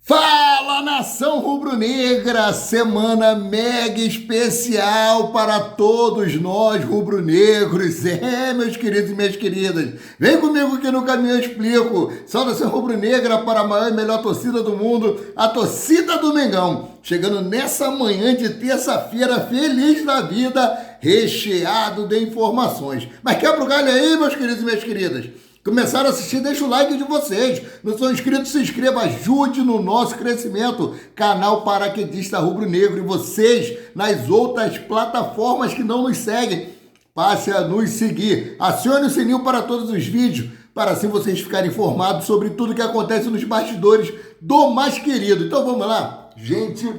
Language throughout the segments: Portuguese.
Fala, nação rubro-negra, semana mega especial para todos nós rubro-negros. Meus queridos e minhas queridas, vem comigo que no caminho eu explico. Saudação rubro-negra para a maior e melhor torcida do mundo, a torcida do Mengão. Chegando nessa manhã de terça-feira, feliz da vida, recheado de informações. Mas quebra o galho aí, meus queridos e minhas queridas. Começaram a assistir, deixa o like de vocês. Não são inscritos, se inscreva, ajude no nosso crescimento. Canal Paraquedista Rubro-Negro. E vocês, nas outras plataformas que não nos seguem, passe a nos seguir. Acione o sininho para todos os vídeos, para assim vocês ficarem informados sobre tudo que acontece nos bastidores do mais querido. Então vamos lá. Gente,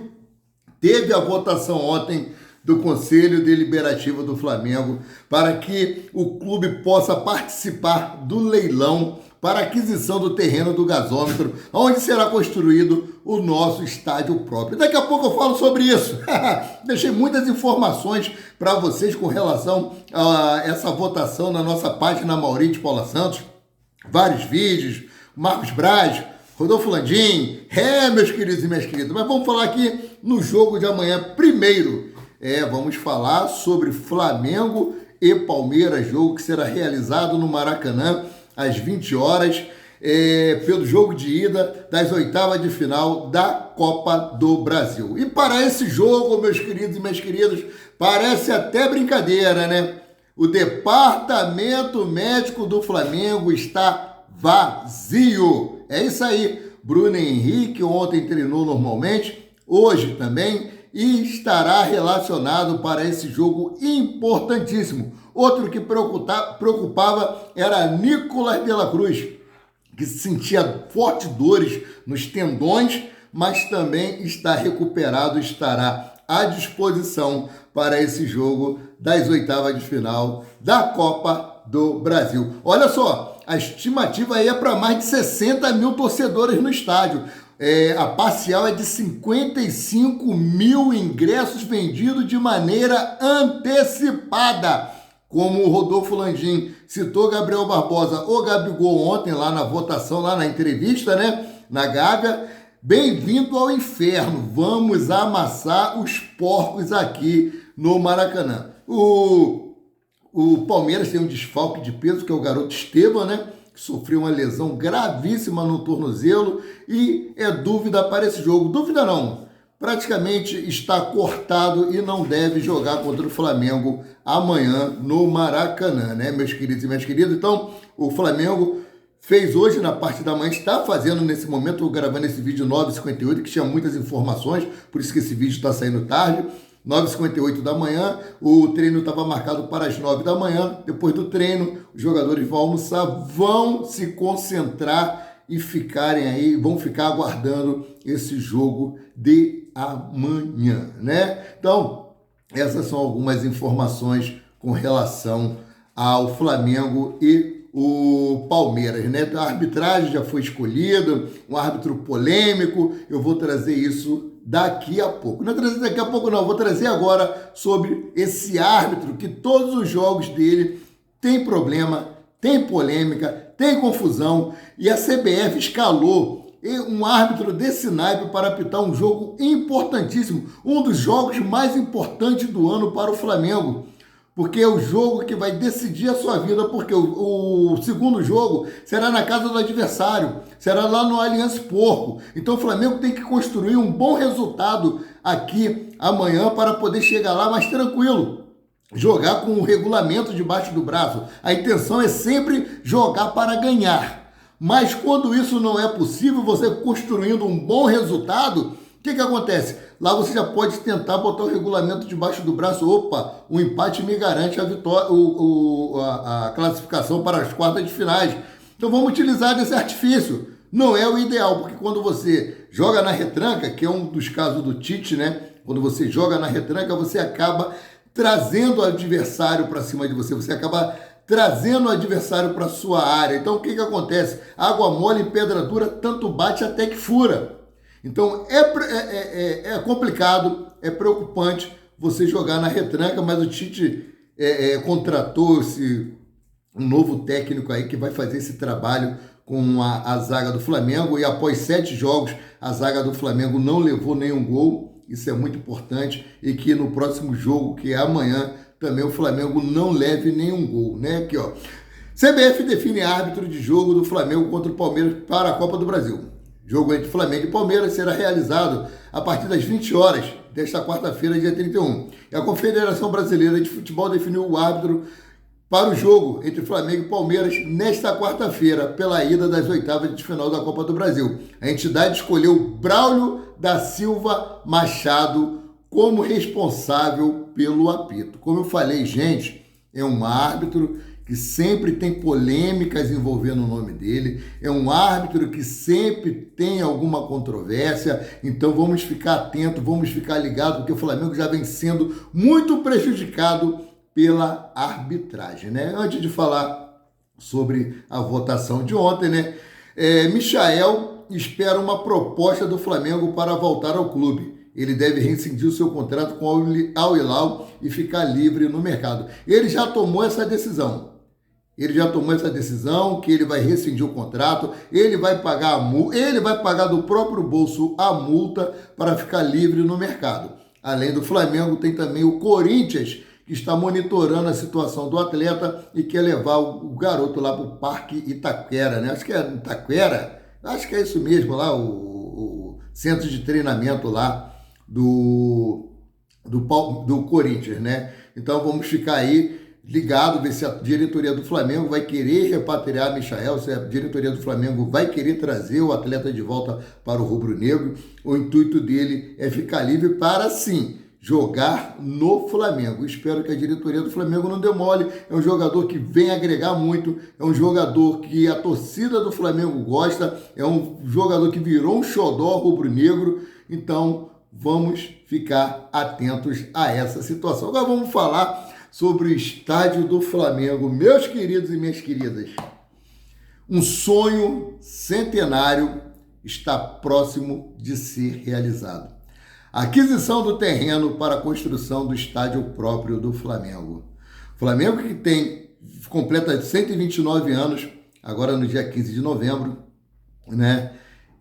teve a votação ontem do Conselho Deliberativo do Flamengo para que o clube possa participar do leilão para aquisição do terreno do gasômetro, onde será construído o nosso estádio próprio. Daqui a pouco eu falo sobre isso. Deixei muitas informações para vocês com relação a essa votação na nossa página Maurício Paula Santos. Vários vídeos, Marcos Braz, Rodolfo Landim, meus queridos e minhas queridas. Mas vamos falar aqui no jogo de amanhã primeiro. Vamos falar sobre Flamengo e Palmeiras, jogo que será realizado no Maracanã às 20 horas, pelo jogo de ida das oitavas de final da Copa do Brasil. E para esse jogo, meus queridos e minhas queridas, parece até brincadeira, né? O departamento médico do Flamengo está vazio. É isso aí. Bruno Henrique ontem treinou normalmente, hoje também, e estará relacionado para esse jogo importantíssimo. Outro que preocupava era Nicolás de la Cruz, que sentia fortes dores nos tendões, mas também está recuperado, estará à disposição para esse jogo das oitavas de final da Copa do Brasil. Olha só, a estimativa aí é para mais de 60 mil torcedores no estádio. A parcial é de 55 mil ingressos vendidos de maneira antecipada. Como o Rodolfo Landim citou Gabriel Barbosa ou Gabigol ontem lá na votação, lá na entrevista, né? Na Gávea. Bem-vindo ao inferno. Vamos amassar os porcos aqui no Maracanã. O Palmeiras tem um desfalque de peso, que é o garoto Esteban, né? Sofreu uma lesão gravíssima no tornozelo e é dúvida para esse jogo. Dúvida não, praticamente está cortado e não deve jogar contra o Flamengo amanhã no Maracanã, né, meus queridos e minhas queridas? Então, o Flamengo fez hoje na parte da manhã, está fazendo nesse momento, eu gravando esse vídeo 9h58, que tinha muitas informações, por isso que esse vídeo está saindo tarde. 9h58 da manhã, o treino estava marcado para as 9 da manhã. Depois do treino, os jogadores vão almoçar, vão se concentrar e vão ficar aguardando esse jogo de amanhã, né? Então, essas são algumas informações com relação ao Flamengo e o Palmeiras, né? A arbitragem já foi escolhida, um árbitro polêmico, eu vou trazer isso daqui a pouco. Não vou trazer daqui a pouco não, vou trazer agora sobre esse árbitro que todos os jogos dele tem problema, tem polêmica, tem confusão e a CBF escalou um árbitro desse naipe para apitar um jogo importantíssimo, um dos jogos mais importantes do ano para o Flamengo. Porque é o jogo que vai decidir a sua vida, porque o segundo jogo será na casa do adversário, será lá no Allianz Porco. Então o Flamengo tem que construir um bom resultado aqui amanhã para poder chegar lá mais tranquilo. Jogar com o regulamento debaixo do braço. A intenção é sempre jogar para ganhar. Mas quando isso não é possível, você construindo um bom resultado, o que acontece? Lá você já pode tentar botar o regulamento debaixo do braço. Opa, o empate me garante a vitória, a classificação para as quartas de finais. Então vamos utilizar desse artifício. Não é o ideal, porque quando você joga na retranca, que é um dos casos do Tite, né? Quando você joga na retranca, você acaba trazendo o adversário para cima de você. Você acaba trazendo o adversário para a sua área. Então o que acontece? Água mole e pedra dura, tanto bate até que fura. Então é complicado, é preocupante você jogar na retranca, mas o Tite contratou um novo técnico aí que vai fazer esse trabalho com a zaga do Flamengo, e após 7 jogos a zaga do Flamengo não levou nenhum gol. Isso é muito importante, e que no próximo jogo, que é amanhã, também o Flamengo não leve nenhum gol, né? Aqui, ó. CBF define árbitro de jogo do Flamengo contra o Palmeiras para a Copa do Brasil. Jogo entre Flamengo e Palmeiras será realizado a partir das 20 horas desta quarta-feira, dia 31. E a Confederação Brasileira de Futebol definiu o árbitro para o jogo entre Flamengo e Palmeiras nesta quarta-feira, pela ida das oitavas de final da Copa do Brasil. A entidade escolheu Braulio da Silva Machado como responsável pelo apito. Como eu falei, gente, é um árbitro que sempre tem polêmicas envolvendo o nome dele, é um árbitro que sempre tem alguma controvérsia, então vamos ficar atentos, vamos ficar ligados, porque o Flamengo já vem sendo muito prejudicado pela arbitragem, né? Antes de falar sobre a votação de ontem, né? Michael espera uma proposta do Flamengo para voltar ao clube. Ele deve rescindir o seu contrato com o Al Hilal e ficar livre no mercado. Ele já tomou essa decisão. Que ele vai rescindir o contrato, ele vai pagar a multa, ele vai pagar do próprio bolso a multa para ficar livre no mercado. Além do Flamengo, tem também o Corinthians, que está monitorando a situação do atleta e quer levar o garoto lá para o Parque Itaquera, né? Acho que é Itaquera, acho que é isso mesmo, lá o centro de treinamento lá do Corinthians, né? Então vamos ficar aí ligado, ver se a diretoria do Flamengo vai querer repatriar Michael, se a diretoria do Flamengo vai querer trazer o atleta de volta para o rubro-negro. O intuito dele é ficar livre para, sim, jogar no Flamengo. Espero que a diretoria do Flamengo não dê mole. É um jogador que vem agregar muito, é um jogador que a torcida do Flamengo gosta, é um jogador que virou um xodó rubro-negro. Então, vamos ficar atentos a essa situação. Agora vamos falar sobre o estádio do Flamengo. Meus queridos e minhas queridas, um sonho centenário está próximo de ser realizado. A aquisição do terreno para a construção do estádio próprio do Flamengo. Flamengo que completa 129 anos, agora no dia 15 de novembro, né?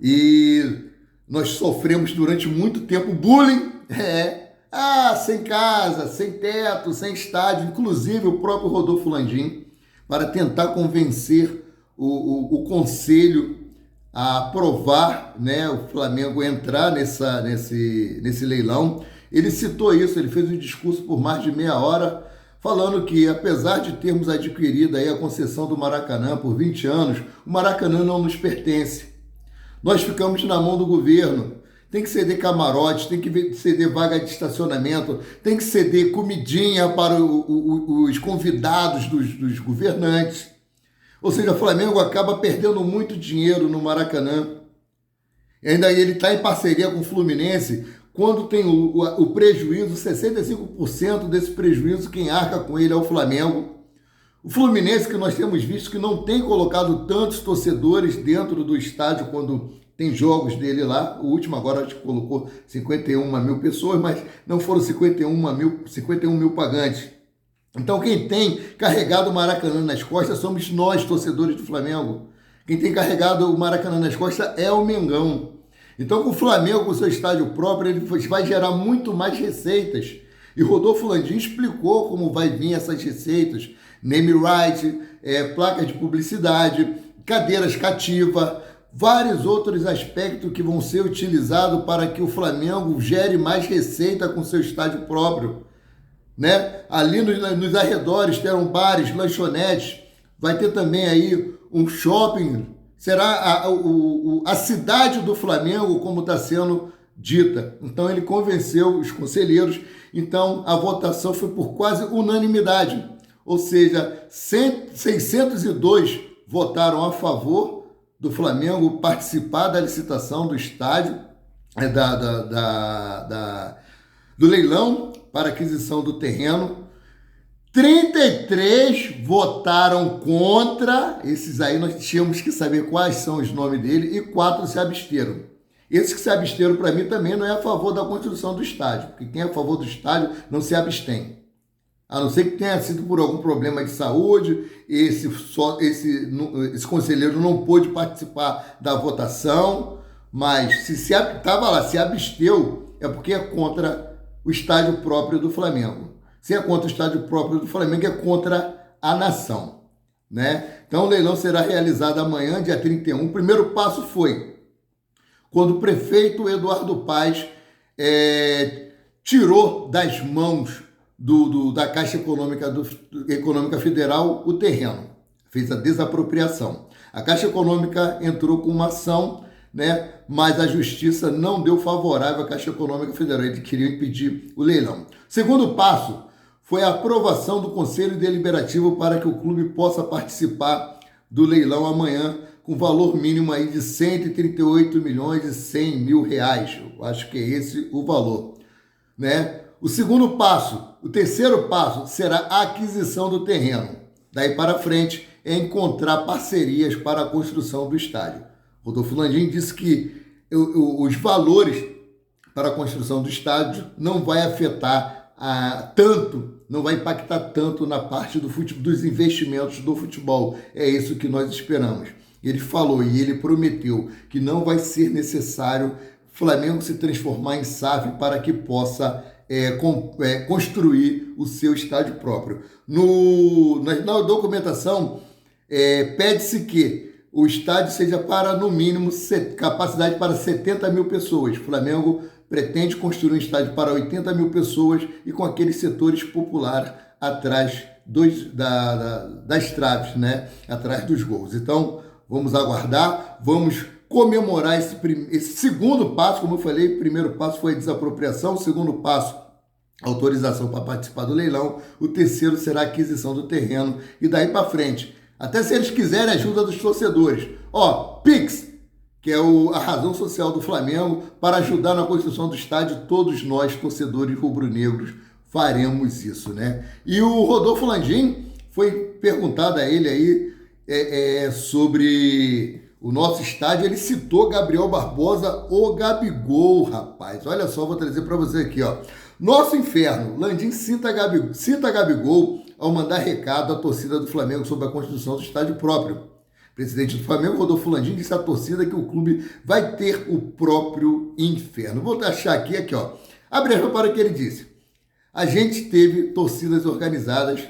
E nós sofremos durante muito tempo bullying, sem casa, sem teto, sem estádio, inclusive o próprio Rodolfo Landim, para tentar convencer o conselho a aprovar, né, o Flamengo entrar nesse leilão. Ele citou isso, ele fez um discurso por mais de meia hora, falando que, apesar de termos adquirido aí a concessão do Maracanã por 20 anos, o Maracanã não nos pertence. Nós ficamos na mão do governo. Tem que ceder camarote, tem que ceder vaga de estacionamento, tem que ceder comidinha para os convidados dos governantes. Ou seja, o Flamengo acaba perdendo muito dinheiro no Maracanã. E ainda ele está em parceria com o Fluminense, quando tem o prejuízo, 65% desse prejuízo, quem arca com ele é o Flamengo. O Fluminense, que nós temos visto que não tem colocado tantos torcedores dentro do estádio quando tem jogos dele lá. O último agora acho que colocou 51 mil pessoas, mas não foram 51 mil pagantes. Então quem tem carregado o Maracanã nas costas somos nós, torcedores do Flamengo. Quem tem carregado o Maracanã nas costas é o Mengão. Então com o Flamengo, com o seu estádio próprio, ele vai gerar muito mais receitas. E Rodolfo Landim explicou como vai vir essas receitas. Name right, placas de publicidade, cadeiras cativas, vários outros aspectos que vão ser utilizados para que o Flamengo gere mais receita com seu estádio próprio, né? Ali nos arredores terão bares, lanchonetes, vai ter também aí um shopping, será a cidade do Flamengo, como está sendo dita. Então ele convenceu os conselheiros, então a votação foi por quase unanimidade, ou seja, 602 votaram a favor do Flamengo participar da licitação do estádio, do leilão para aquisição do terreno. 33 votaram contra, esses aí nós tínhamos que saber quais são os nomes dele, e 4 se absteram. Esses que se absteram, para mim, também não é a favor da construção do estádio, porque quem é a favor do estádio não se abstém. A não ser que tenha sido por algum problema de saúde, esse conselheiro não pôde participar da votação, mas se estava lá, se absteu, é porque é contra o estádio próprio do Flamengo. Se é contra o estádio próprio do Flamengo, é contra a nação, né? Então o leilão será realizado amanhã, dia 31. O primeiro passo foi quando o prefeito Eduardo Paes tirou das mãos da Caixa Econômica Federal o terreno, fez a desapropriação. A Caixa Econômica entrou com uma ação, né, mas a Justiça não deu favorável à Caixa Econômica Federal, ele queria impedir o leilão. Segundo passo foi a aprovação do Conselho Deliberativo para que o clube possa participar do leilão amanhã, com valor mínimo aí de 138 milhões e 100 mil reais. Eu acho que é esse o valor, né? O segundo passo, o terceiro passo será a aquisição do terreno. Daí para frente é encontrar parcerias para a construção do estádio. Rodolfo Landim disse que os valores para a construção do estádio não vai afetar não vai impactar tanto na parte dos investimentos do futebol. É isso que nós esperamos. Ele falou e ele prometeu que não vai ser necessário Flamengo se transformar em SAF para que possa construir o seu estádio próprio. Na documentação, pede-se que o estádio seja para, no mínimo, capacidade para 70 mil pessoas. O Flamengo pretende construir um estádio para 80 mil pessoas e com aqueles setores populares atrás das traves, né? Atrás dos gols. Então, vamos aguardar, vamos comemorar esse segundo passo. Como eu falei, o primeiro passo foi a desapropriação, o segundo passo, autorização para participar do leilão, o terceiro será a aquisição do terreno e daí para frente, até se eles quiserem ajuda dos torcedores. Pix, que é a razão social do Flamengo, para ajudar na construção do estádio, todos nós, torcedores rubro-negros, faremos isso, né? E o Rodolfo Landim, foi perguntado a ele aí sobre o nosso estádio, ele citou Gabriel Barbosa, o Gabigol, rapaz. Olha só, vou trazer para você aqui, ó. Nosso inferno, Landim cita Gabigol ao mandar recado à torcida do Flamengo sobre a construção do estádio próprio. Presidente do Flamengo, Rodolfo Landim, disse à torcida que o clube vai ter o próprio inferno. Vou achar aqui, ó. Abre aspas para o que ele disse. A gente teve torcidas organizadas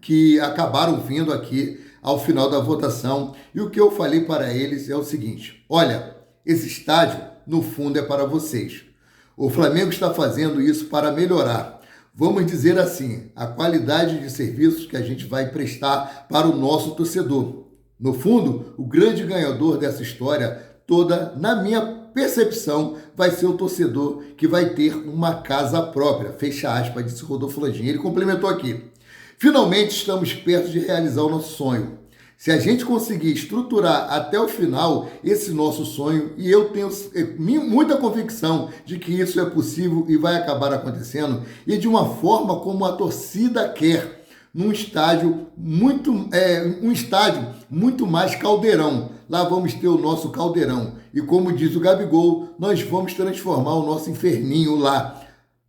que acabaram vindo aqui ao final da votação e o que eu falei para eles é o seguinte: olha, esse estádio, no fundo, é para vocês. O Flamengo está fazendo isso para melhorar, vamos dizer assim, a qualidade de serviços que a gente vai prestar para o nosso torcedor. No fundo, o grande ganhador dessa história toda, na minha percepção, vai ser o torcedor que vai ter uma casa própria. Fecha aspas, disse Rodolfo Landim. Ele complementou aqui. Finalmente estamos perto de realizar o nosso sonho. Se a gente conseguir estruturar até o final esse nosso sonho, e eu tenho muita convicção de que isso é possível e vai acabar acontecendo, e de uma forma como a torcida quer, num estádio um estádio muito mais caldeirão. Lá vamos ter o nosso caldeirão. E como diz o Gabigol, nós vamos transformar o nosso inferninho lá.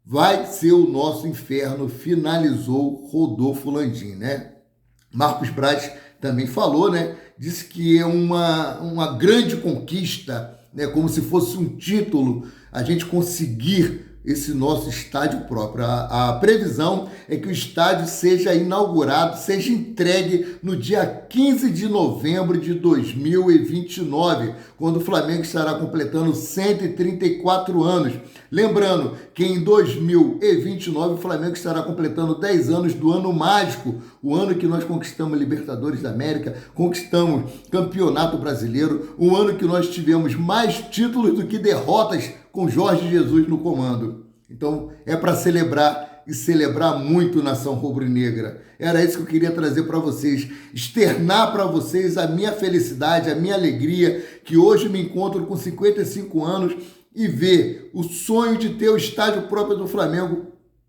Vai ser o nosso inferno, finalizou Rodolfo Landim, né? Marcos Braz também falou, né? Disse que é uma grande conquista, né? Como se fosse um título, a gente conseguir esse nosso estádio próprio. A previsão é que o estádio seja inaugurado, seja entregue no dia 15 de novembro de 2029, quando o Flamengo estará completando 134 anos. Lembrando que em 2029 o Flamengo estará completando 10 anos do ano mágico, o ano que nós conquistamos Libertadores da América, conquistamos Campeonato Brasileiro, o ano que nós tivemos mais títulos do que derrotas com Jorge Jesus no comando. Então é para celebrar e celebrar muito nação rubro-negra. Era isso que eu queria trazer para vocês, externar para vocês a minha felicidade, a minha alegria, que hoje me encontro com 55 anos e ver o sonho de ter o estádio próprio do Flamengo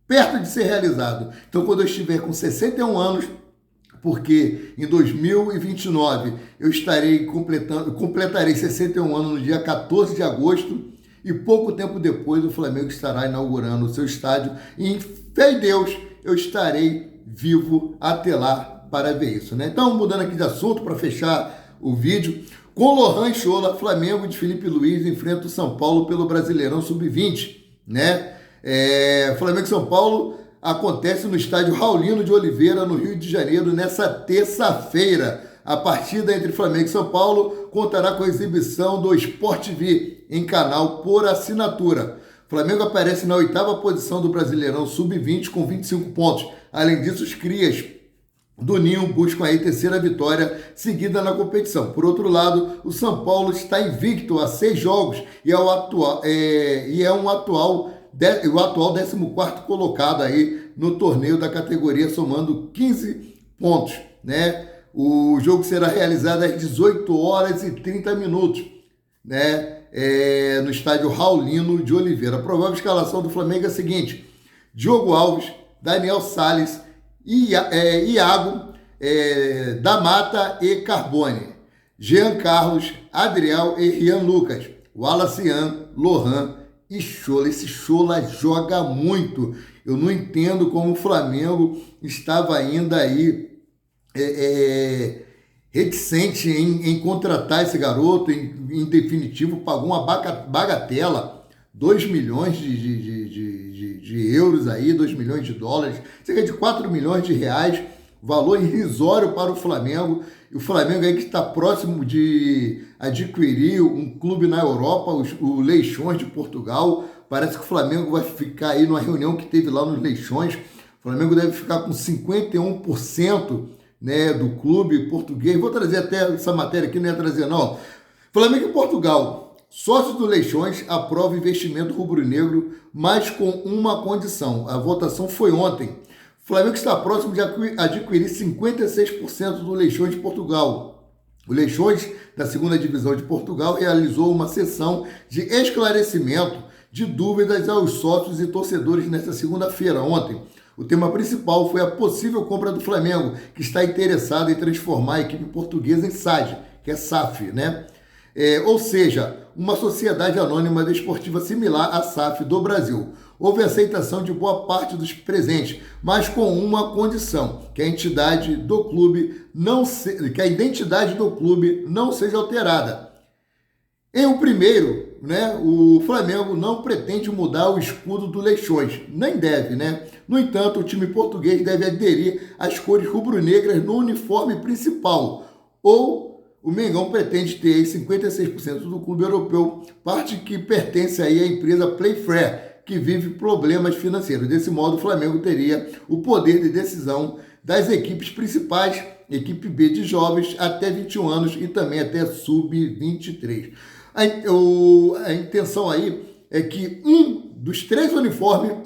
perto de ser realizado. Então, quando eu estiver com 61 anos, porque em 2029 eu completarei 61 anos no dia 14 de agosto, e pouco tempo depois o Flamengo estará inaugurando o seu estádio, e em fé em Deus eu estarei vivo até lá para ver isso, né? Então, mudando aqui de assunto para fechar o vídeo, com Lohan e Chola, Flamengo de Felipe Luiz enfrenta o São Paulo pelo Brasileirão Sub-20, né? Flamengo e São Paulo acontece no estádio Raulino de Oliveira, no Rio de Janeiro, nessa terça-feira. A partida entre Flamengo e São Paulo contará com a exibição do Sport TV em canal por assinatura. Flamengo aparece na 8ª posição do Brasileirão Sub-20 com 25 pontos. Além disso, os crias do Ninho buscam aí terceira vitória seguida na competição. Por outro lado, o São Paulo está invicto a 6 jogos e é o atual 14º colocado aí no torneio da categoria, somando 15 pontos, né? O jogo será realizado às 18h30, né? No estádio Raulino de Oliveira. A provável escalação do Flamengo é a seguinte: Diogo Alves, Daniel Salles, Iago, da Mata e Carbone, Jean Carlos, Adriel e Rian Lucas, Wallacian, Lohan e Chola. Esse Chola joga muito. Eu não entendo como o Flamengo estava ainda aí reticente em contratar esse garoto. Em definitivo, pagou uma bagatela, 2 milhões de euros aí, 2 milhões de dólares, cerca de 4 milhões de reais, valor irrisório para o Flamengo. E o Flamengo aí que está próximo de adquirir um clube na Europa, o Leixões de Portugal. Parece que o Flamengo vai ficar aí numa reunião que teve lá nos Leixões. O Flamengo deve ficar com 51%, né, do clube português. Vou trazer até essa matéria aqui, não ia trazer não. Flamengo e Portugal. Sócio do Leixões aprova investimento rubro-negro, mas com uma condição. A votação foi ontem. O Flamengo está próximo de adquirir 56% do Leixões de Portugal. O Leixões, da 2ª Divisão de Portugal, realizou uma sessão de esclarecimento de dúvidas aos sócios e torcedores nesta segunda-feira, ontem. O tema principal foi a possível compra do Flamengo, que está interessado em transformar a equipe portuguesa em SAD, que é SAF, né? Ou seja, uma sociedade anônima desportiva similar à SAF do Brasil. Houve aceitação de boa parte dos presentes, mas com uma condição: que a identidade do clube não seja alterada. Em o primeiro, né, o Flamengo não pretende mudar o escudo do Leixões, nem deve, né? No entanto, o time português deve aderir às cores rubro-negras no uniforme principal, ou o Mengão pretende ter aí 56% do clube europeu, parte que pertence aí à empresa Playfair, que vive problemas financeiros. Desse modo, o Flamengo teria o poder de decisão das equipes principais, equipe B de jovens até 21 anos e também até sub-23. A intenção aí é que um dos 3 uniformes,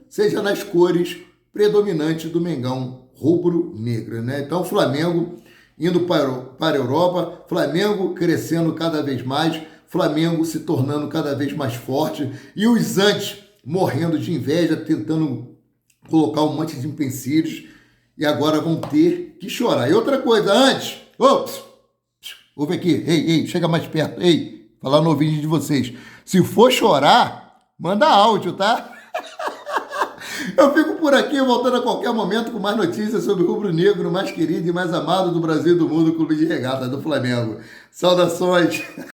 seja nas cores predominantes do Mengão rubro-negro, né? Então, o Flamengo indo para a Europa, Flamengo crescendo cada vez mais, Flamengo se tornando cada vez mais forte e os antes morrendo de inveja, tentando colocar um monte de empecilhos e agora vão ter que chorar. E outra coisa, antes, ouve aqui, ei, chega mais perto, falar no ouvido de vocês. Se for chorar, manda áudio, tá? Eu fico por aqui, voltando a qualquer momento com mais notícias sobre o rubro-negro mais querido e mais amado do Brasil e do mundo, o Clube de Regata do Flamengo. Saudações!